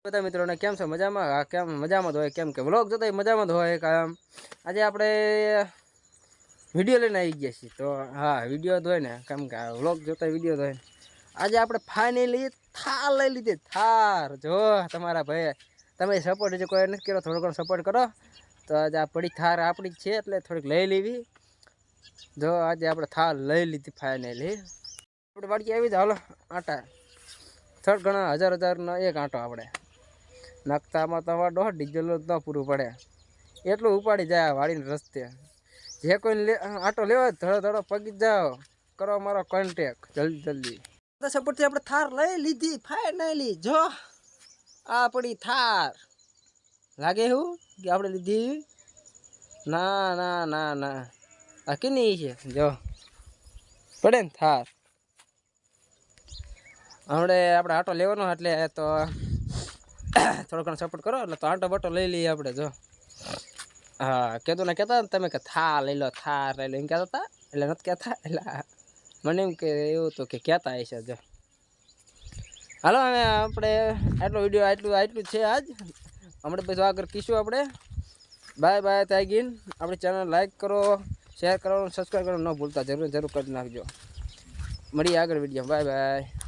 બધા મિત્રોને કેમ છો મજામાં? હા, કેમ મજામાં જ હોય, કેમ કે વ્લોગ જોતા મજામાં જ હોય. કામ આજે આપણે વિડીયો લઈને આવી ગયા છીએ. તો હા, વિડીયો જ હોય ને, કેમ કે વ્લોગ જોતા વિડીયો જ હોય. આજે આપણે ફાઇનલી થાર લઈ લીધી. થાર જો તમારા ભાઈ, તમે સપોર્ટ હજી કોઈ નથી કર્યો, થોડો ઘણો સપોર્ટ કરો. તો આજે આ પડી થાર આપણી જ છે, એટલે થોડીક લઈ લેવી. જો આજે આપણે થાર લઈ લીધી ફાઇનલી. આપણે વાડીએ આવી જ હાલો આટા થોડ ઘણા હજારનો એક આંટો આપણે નાખતામાં તમારે દોઢ ડીઝલ ન પૂરું પડે એટલું ઉપાડી જાય વાડીને રસ્તે. જે કોઈને આંટો લેવા ધડો ધડો પગી જાઓ, કરો મારો કોન્ટેક જલ્દી જલ્દી. સપોર્ટથી આપણે થાર લઈ લીધી ફાઇનલી. જો આ પડી થાર, લાગે એવું કે આપણે લીધી? ના ના ના ના, આ કેની છે? જો પડે ને થાર. હમણે આપણે આટો લેવાનો એટલે તો થોડો ઘણો સપોર્ટ કરો એટલે તો આંટો બાટો લઈ લઈએ આપણે. જો હા, કહેતો ને કહેતા ને તમે કે થાર લઈ લો, થાર લઈ લો એમ કહેતા હતા, એટલે નથી કહેતા. એટલે મને એમ કે એવું તો કે કહેતા હશે. જો હાલો હવે આપણે આટલો વિડીયો આટલું છે આજ. હમણાં પછી આગળ કીશું આપણે. બાય બાય તાગીન. આપણી ચેનલ લાઈક કરો, શેર કરો, સબસ્ક્રાઈબ કરવાનું ન ભૂલતા. જરૂર કરી નાખજો. મળીએ આગળ વિડીયો. Bye bye.